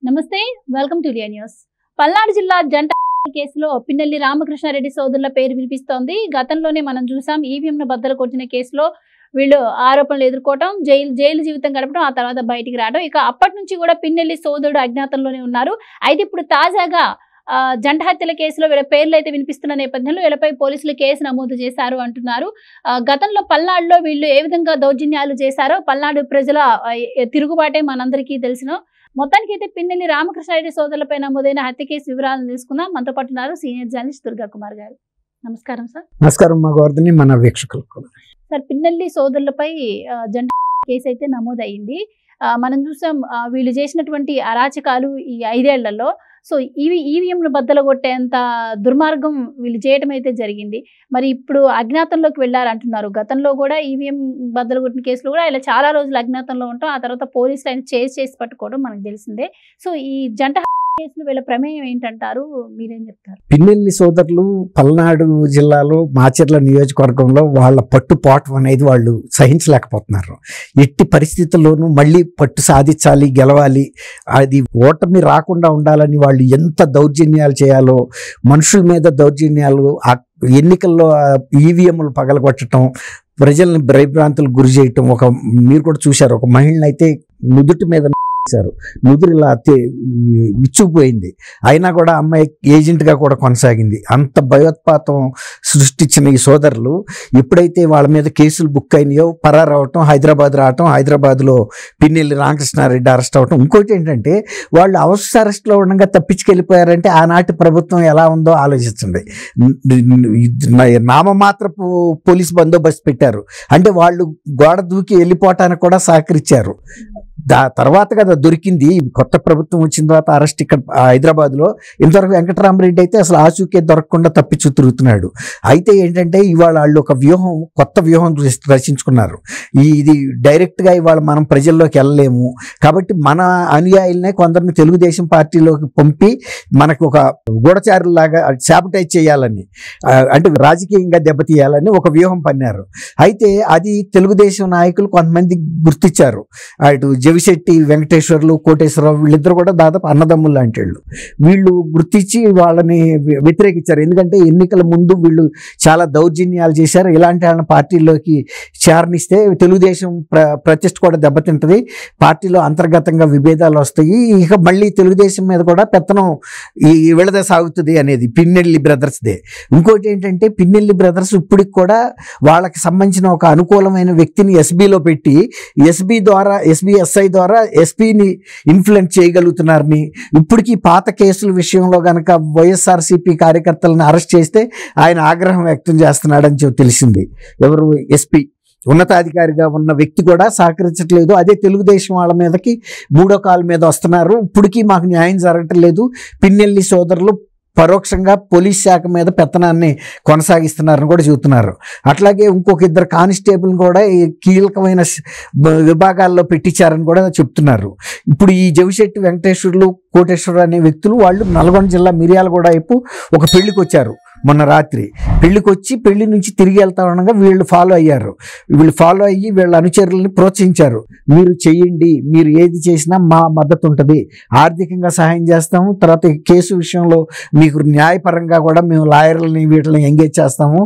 నమస్తే welcome to Liya news. Palnadu జిల్లా జంట కేసులో పిన్నెల్లి రామకృష్ణారెడ్డి సోదరుల పేరు వినిపిస్తోంది. గతంలోనే మనం చూసాం ఈవీఎంను బద్దలు కొట్టిన కేసులో వీళ్ళు ఆరోపణలు ఎదుర్కోవడం, జైలు జీవితం గడపడం, ఆ తర్వాత బయటికి రావడం. ఇక అప్పటి నుంచి కూడా పిన్నెల్లి సోదరుడు అజ్ఞాతంలోనే ఉన్నారు. అయితే ఇప్పుడు తాజాగా జంట హత్యల కేసులో వీళ్ళ పేర్లు అయితే వినిపిస్తున్న నేపథ్యంలో వీళ్ళపై పోలీసులు కేసు నమోదు చేశారు అంటున్నారు. గతంలో పల్నాడులో వీళ్ళు ఏ విధంగా దౌర్జన్యాలు చేశారో పల్నాడు ప్రజల తిరుగుబాటే మనందరికీ తెలిసిన. మొత్తానికి అయితే పిన్నెల్లి రామకృష్ణారెడ్డి సోదరులపై నమోదైన హత్య కేసు వివరాలను తెలుసుకుందాం. మనతో పాటు ఉన్నారు సీనియర్ జర్నలిస్ట్ దుర్గా కుమార్ గారు. నమస్కారం సార్. నమస్కారం మా గోవర్ధని, మన వీక్షకులకు. సార్, పిన్నెల్లి సోదరులపై జంట కేసు అయితే నమోదయ్యింది. మనం చూసాం వీళ్ళు చేసినటువంటి అరాచకాలు ఈ 5 ఏళ్లలో. సో ఈవీఎంను బద్దలు కొట్టేంత దుర్మార్గం వీళ్ళు చేయటం అయితే జరిగింది. మరి ఇప్పుడు అజ్ఞాతంలోకి వెళ్ళారంటున్నారు. గతంలో కూడా ఈవీఎం బద్దలు కొట్టిన కేసులో కూడా ఇలా చాలా రోజులు అజ్ఞాతంలో ఉంటాం. ఆ తర్వాత పోలీసులు ఆయన చేసి పట్టుకోవడం మనకు తెలిసిందే. సో ఈ జంట కేసులు వీళ్ళ ప్రమేయం ఏంటంటారు, మీరేం చెప్తారు? పిన్నెల్లి సోదరులు పల్నాడు జిల్లాలో మాచర్ల నియోజకవర్గంలో వాళ్ళ పట్టుపాటు అనేది వాళ్ళు సహించలేకపోతున్నారు. ఎట్టి పరిస్థితుల్లోనూ మళ్ళీ పట్టు సాధించాలి, గెలవాలి, అది ఓటమి రాకుండా ఉండాలని వాళ్ళు ఎంత దౌర్జన్యాలు చేయాలో, మనుషుల మీద దౌర్జన్యాలు, ఎన్నికల్లో ఈవీఎంలు పగలగొట్టడం, ప్రజల్ని భయభ్రాంతులకు గురి చేయటం. మీరు కూడా చూశారు, ఒక మహిళను అయితే నుదుటి మీద నుదురు ఇలా విచ్చుకుపోయింది. అయినా కూడా అమ్మాయి ఏజెంట్గా కూడా కొనసాగింది. అంత భయోత్పాతం సృష్టించిన ఈ సోదరులు ఎప్పుడైతే వాళ్ళ మీద కేసులు బుక్ అయినాయో పరారు అవటం, హైదరాబాద్ రావటం, హైదరాబాద్లో పిన్నెల్లి రామకృష్ణారెడ్డి అరెస్ట్ అవటం. ఇంకోటి ఏంటంటే వాళ్ళు హౌస్ అరెస్ట్లో ఉండగా తప్పించుకెళ్ళిపోయారంటే ఆనాటి ప్రభుత్వం ఎలా ఉందో ఆలోచించండి. నామమాత్రపు పోలీస్ బందోబస్తు పెట్టారు అంటే వాళ్ళు గోడ దూకి వెళ్ళిపోవటానికి కూడా సహకరించారు. తర్వాత కదా దొరికింది. కొత్త ప్రభుత్వం వచ్చిన తర్వాత అరెస్ట్ ఇక్కడ హైదరాబాద్లో. ఇంతవరకు వెంకటరామరెడ్డి అయితే అసలు ఆచూకే దొరకకుండా తప్పించు తిరుగుతున్నాడు. అయితే ఏంటంటే ఇవాళ వాళ్ళు ఒక కొత్త వ్యూహం రచించుకున్నారు. ఇది డైరెక్ట్గా ఇవాళ మనం ప్రజల్లోకి వెళ్ళలేము కాబట్టి మన అనుయాయులనే కొందరిని తెలుగుదేశం పార్టీలోకి పంపి మనకు ఒక గూఢచారులాగా శాబటైజ్ చేయాలని, అంటే రాజకీయంగా దెబ్బతీయాలని ఒక వ్యూహం పన్నారు. అయితే అది తెలుగుదేశం నాయకులు కొంతమంది గుర్తించారు. అటు జవిశెట్టి వెంకటేశ్వర్లు, కోటేశ్వరరావు వీళ్ళిద్దరు కూడా దాదాపు అన్నదమ్ములు లాంటి వీళ్ళు గుర్తించి వాళ్ళని వ్యతిరేకించారు. ఎందుకంటే ఎన్నికల ముందు వీళ్ళు చాలా దౌర్జన్యాలు చేశారు. ఇలాంటి వాళ్ళని పార్టీలోకి చేరనిస్తే తెలుగుదేశం ప్రతిష్ట కూడా దెబ్బతింటది, పార్టీలో అంతర్గతంగా విభేదాలు వస్తాయి, ఇక మళ్ళీ తెలుగుదేశం మీద కూడా పెత్తనం ఈ విడద సాగుతుంది అనేది పిన్నెల్లి బ్రదర్స్దే. ఇంకోటి ఏంటంటే పిన్నెల్లి బ్రదర్స్ ఇప్పటికి కూడా వాళ్ళకి సంబంధించిన ఒక అనుకూలమైన వ్యక్తిని ఎస్బీలో పెట్టి ఎస్ఐ ద్వారా ఎస్పీని ఇన్ఫ్లుయెన్స్ చేయగలుగుతున్నారని, ఇప్పటికీ పాత కేసుల విషయంలో కనుక వైఎస్ఆర్సీపీ కార్యకర్తలను అరెస్ట్ చేస్తే ఆయన ఆగ్రహం వ్యక్తం చేస్తున్నాడని తెలిసింది. ఎవరు? ఎస్పీ ఉన్నతాధికారిగా ఉన్న వ్యక్తి కూడా సహకరించట్లేదు. అదే తెలుగుదేశం వాళ్ళ మీదకి 3వ కాలు మీద వస్తున్నారు. ఇప్పటికీ మాకు న్యాయం జరగటం లేదు. పిన్నెల్లి సోదరులు పరోక్షంగా పోలీస్ శాఖ మీద పెత్తనాన్ని కొనసాగిస్తున్నారని కూడా చెబుతున్నారు. అట్లాగే ఇంకొక 2 కానిస్టేబుల్ కూడా ఈ కీలకమైన విభాగాల్లో పెట్టించారని కూడా చెప్తున్నారు. ఇప్పుడు ఈ జవిశెట్టి వెంకటేశ్వర్లు, కోటేశ్వరరావు అనే వ్యక్తులు వాళ్ళు నల్గొండ జిల్లా మిర్యాలగూడ వైపు ఒక పెళ్లికి వచ్చారు. మొన్న రాత్రి పెళ్లికి వచ్చి పెళ్లి నుంచి తిరిగి వెళ్తా ఉండగా వీళ్ళు ఫాలో అయ్యారు. వీళ్ళు ఫాలో అయ్యి వీళ్ళ అనుచరులని ప్రోత్సహించారు. మీరు చెయ్యండి, మీరు ఏది చేసినా మా మద్దతు ఉంటుంది, ఆర్థికంగా సహాయం చేస్తాము, తర్వాత కేసు విషయంలో మీకు న్యాయపరంగా కూడా మేము లాయర్లని వీటిని ఎంగేజ్ చేస్తాము,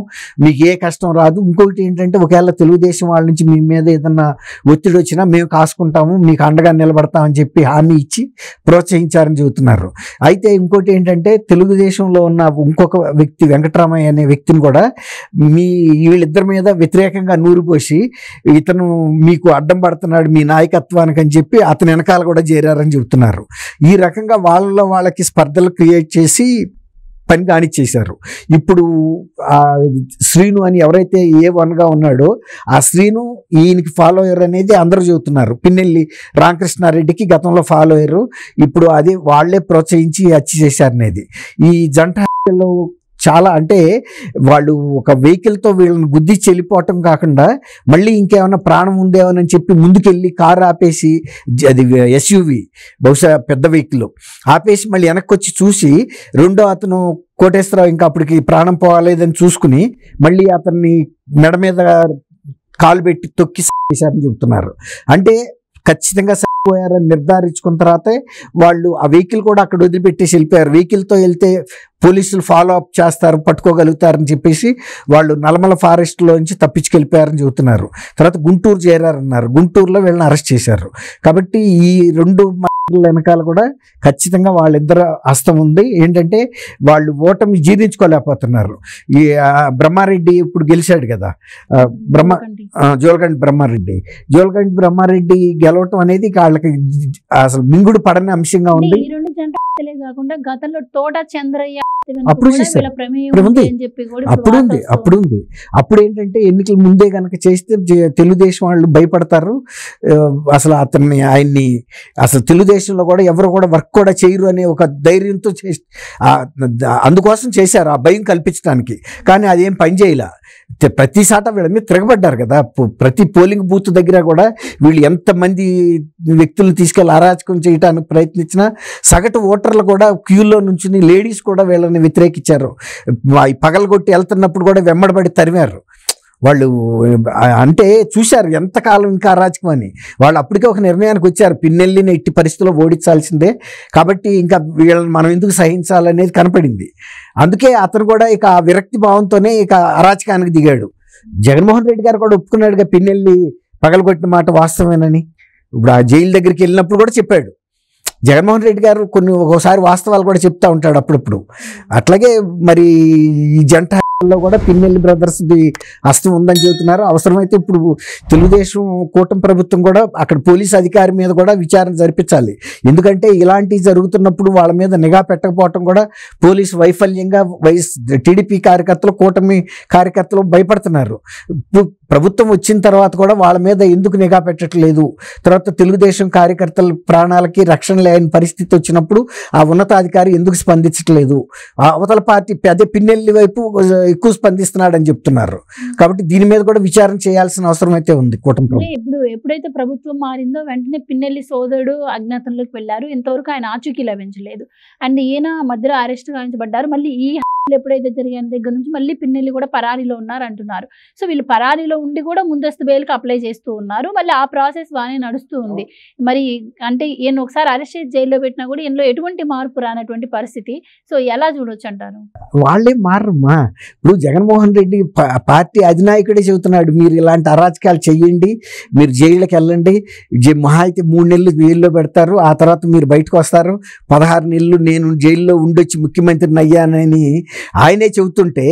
మీకు ఏ కష్టం రాదు. ఇంకొకటి ఏంటంటే ఒకవేళ తెలుగుదేశం వాళ్ళ నుంచి మీ మీద ఏదన్నా ఒత్తిడి వచ్చినా మేము కాసుకుంటాము, మీకు అండగా నిలబడతామని చెప్పి హామీ ఇచ్చి ప్రోత్సహించారని చెబుతున్నారు. అయితే ఇంకోటి ఏంటంటే తెలుగుదేశంలో ఉన్న ఇంకొక వ్యక్తి వెంకటరామయ్య అనే వ్యక్తిని కూడా వీళ్ళిద్దరి మీద వ్యతిరేకంగా నూరిపోసి ఇతను మీకు అడ్డం పడుతున్నాడు మీ నాయకత్వానికి అని చెప్పి అతని వెనకాల కూడా చేరారని చెబుతున్నారు. ఈ రకంగా వాళ్ళకి స్పర్ధలు క్రియేట్ చేసి పని కానిచ్చేశారు. ఇప్పుడు శ్రీను అని ఎవరైతే A1గా ఉన్నాడో ఆ శ్రీను ఈయనకి ఫాలోయర్ అనేది అందరూ చెబుతున్నారు. పిన్నెల్లి రామకృష్ణారెడ్డికి గతంలో ఫాలోయరు, ఇప్పుడు అది వాళ్లే ప్రోత్సహించి హత్య చేశారనేది. ఈ జంట హత్యలో చాలా అంటే వాళ్ళు ఒక వెహికల్తో వీళ్ళని గుద్దిచ్చి వెళ్ళిపోవటం కాకుండా మళ్ళీ ఇంకేమైనా ప్రాణం ఉందేమోనని చెప్పి ముందుకెళ్ళి కారు ఆపేసి, అది ఎస్యూవి బహుశా పెద్ద వెహికల్ ఆపేసి మళ్ళీ వెనక్కి వచ్చి చూసి రెండో అతను కోటేశ్వరరావు ఇంకా అప్పటికి ప్రాణం పోవాలేదని చూసుకుని మళ్ళీ అతన్ని మెడ మీద కాలు పెట్టి తొక్కి చేశారని చెబుతున్నారు. అంటే ఖచ్చితంగా పోయారని నిర్ధారించుకున్న తర్వాతే వాళ్ళు ఆ వెహికల్ కూడా అక్కడ వదిలిపెట్టేసి వెళ్ళిపోయారు. వెహికల్తో వెళ్తే పోలీసులు ఫాలో అప్ చేస్తారు, పట్టుకోగలుగుతారని చెప్పేసి వాళ్ళు నల్లమల ఫారెస్ట్లోంచి తప్పించుకెళ్ళిపోయారని చెబుతున్నారు. తర్వాత గుంటూరు చేరారన్నారు, గుంటూరులో వీళ్ళని అరెస్ట్ చేశారు. కాబట్టి ఈ 2 వెనకాల కూడా ఖచ్చితంగా వాళ్ళిద్దరు హస్తం ఉంది. ఏంటంటే వాళ్ళు ఓటమి జీర్ణించుకోలేకపోతున్నారు. ఈ బ్రహ్మారెడ్డి ఇప్పుడు గెలిచాడు కదా, జోలకంటి బ్రహ్మారెడ్డి గెలవటం అనేది వాళ్ళకి అసలు మింగుడు పడని అంశంగా ఉంది. కాకుండా గతంలో తోట చంద్రయ్య అప్పుడు ఉంది. అప్పుడు ఏంటంటే ఎన్నికల ముందే కనుక చేస్తే తెలుగుదేశం వాళ్ళు భయపడతారు, అసలు ఆయన్ని అసలు తెలుగుదేశంలో కూడా ఎవరు కూడా వర్క్ కూడా చేయరు అనే ఒక ధైర్యంతో అందుకోసం చేశారు, ఆ భయం కల్పించడానికి. కానీ అదేం పని చేయలే. ప్రతి సాట వీళ్ళ మీద తిరగబడ్డారు కదా. ప్రతి పోలింగ్ బూత్ దగ్గర కూడా వీళ్ళు ఎంతమంది వ్యక్తులను తీసుకెళ్ళి అరాచకం చేయడానికి ప్రయత్నించినా సగటు ఓటర్లు కూడా క్యూలో నుంచి లేడీస్ కూడా వీళ్ళని వ్యతిరేకించారు. పగలగొట్టి వెళ్తున్నప్పుడు కూడా వెంబడబడి తరిమారు. వాళ్ళు అంటే చూశారు ఎంతకాలం ఇంకా అరాచకం అని. వాళ్ళు అప్పటికే ఒక నిర్ణయానికి వచ్చారు, పిన్నెల్లిని ఎట్టి పరిస్థితుల్లో ఓడించాల్సిందే, కాబట్టి ఇంకా వీళ్ళని మనం ఎందుకు సహించాలనేది కనపడింది. అందుకే అతను కూడా ఇక విరక్తి భావంతోనే ఇక అరాచకానికి దిగాడు. జగన్మోహన్ రెడ్డి గారు కూడా ఒప్పుకున్నాడుగా పిన్నెల్లి పగలగొట్టిన మాట వాస్తవేనని. ఇప్పుడు ఆ జైలు దగ్గరికి వెళ్ళినప్పుడు కూడా చెప్పాడు. జగన్మోహన్ రెడ్డి గారు ఒక్కోసారి వాస్తవాలు కూడా చెప్తా ఉంటాడు అప్పుడప్పుడు. అట్లాగే మరి ఈ జంట కూడా పిన్నెల్లి బ్రదర్స్ ది హస్తం ఉందని చెబుతున్నారు. అవసరమైతే ఇప్పుడు తెలుగుదేశం కూటమి ప్రభుత్వం కూడా అక్కడ పోలీస్ అధికారి మీద కూడా విచారణ జరిపించాలి. ఎందుకంటే ఇలాంటివి జరుగుతున్నప్పుడు వాళ్ళ మీద నిఘా పెట్టకపోవటం కూడా పోలీసు వైఫల్యంగా టీడీపీ కార్యకర్తలు, కూటమి కార్యకర్తలు భయపడుతున్నారు. ప్రభుత్వం వచ్చిన తర్వాత కూడా వాళ్ళ మీద ఎందుకు నిఘా పెట్టట్లేదు, తర్వాత తెలుగుదేశం కార్యకర్తల ప్రాణాలకి రక్షణ లేని పరిస్థితి వచ్చినప్పుడు ఆ ఉన్నతాధికారి ఎందుకు స్పందించట్లేదు, అవతల పార్టీ అదే పిన్నెల్లి వైపు ఎక్కువ స్పందిస్తున్నాడని చెప్తున్నారు. కాబట్టి దీని మీద కూడా విచారణ చేయాల్సిన అవసరం అయితే ఉంది కూటమి ప్రభుత్వం. ఎప్పుడైతే ప్రభుత్వం మారిందో వెంటనే పిన్నెల్లి సోదరుడు అజ్ఞాతంలోకి వెళ్ళారు. ఇంతవరకు ఆయన ఆచూకీ లభించలేదు. అండ్ ఈయన మధ్యలో అరెస్ట్ గావించబడ్డారు. మళ్ళీ ఈ ఎప్పుడైతే జరిగిన దగ్గర నుంచి మళ్ళీ పిన్నెల్లి కూడా పరారీలో ఉన్నారు అంటున్నారు. సో వీళ్ళు పరారీలో ఉండి కూడా ముందస్తు బెయిల్కి అప్లై చేస్తూ ఉన్నారు. మళ్ళీ ఆ ప్రాసెస్ బాగానే నడుస్తూ ఉంది. మరి అంటే ఈయన ఒకసారి అరెస్ట్ చేసి జైల్లో పెట్టినా కూడా ఈయనలో ఎటువంటి మార్పు రానటువంటి పరిస్థితి. సో ఎలా చూడొచ్చు అంటారు? వాళ్ళే మారమ్మా. ఇప్పుడు జగన్మోహన్ రెడ్డి పార్టీ అధినాయకుడే చెబుతున్నాడు, మీరు ఇలాంటి అరాచకాలు చెయ్యండి, మీరు జైళ్ళకి వెళ్ళండి, మహా అయితే 3 నెలలు జైల్లో పెడతారు, ఆ తర్వాత మీరు బయటకు వస్తారు, 16 నెలలు నేను జైల్లో ఉండొచ్చి ముఖ్యమంత్రిని అయ్యానని ఆయనే చెబుతుంటే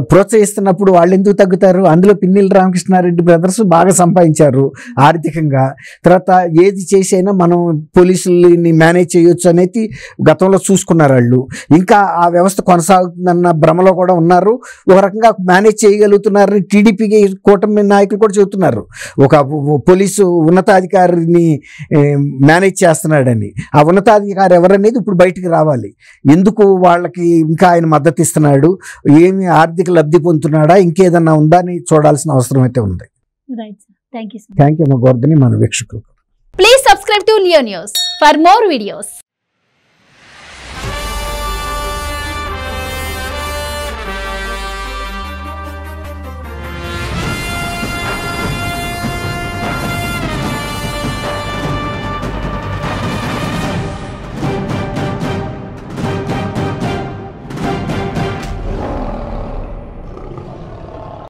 ప్రోత్సహిస్తున్నప్పుడు వాళ్ళు ఎందుకు తగ్గుతారు? అందులో పిన్నెల్లి రామకృష్ణారెడ్డి బ్రదర్స్ బాగా సంపాదించారు ఆర్థికంగా. తర్వాత ఏది చేసైనా మనం పోలీసుల్ని మేనేజ్ చేయొచ్చు అనేది గతంలో చూసుకున్నారు వాళ్ళు. ఇంకా ఆ వ్యవస్థ కొనసాగుతుందన్న భ్రమలో కూడా ఉన్నారు. ఒక రకంగా మేనేజ్ చేయగలుగుతున్నారని టీడీపీకి కూటమి నాయకులు కూడా చెబుతున్నారు. ఒక పోలీసు ఉన్నతాధికారిని మేనేజ్ చేస్తున్నాడని. ఆ ఉన్నతాధికారి ఎవరనేది ఇప్పుడు బయటికి రావాలి. ఎందుకు వాళ్ళకి ఇంకా ఆయన మద్దతు ఇస్తున్నాడు, ఏమి ఆర్థిక లబ్ధి పొందుతున్నాడా, ఇంకేదన్నా ఉందా అని చూడాల్సిన అవసరం అయితే ఉంది. థ్యాంక్ యూ అమ్మ గోవర్ధని, మన వీక్షకులు. Please subscribe to Leo News for more videos.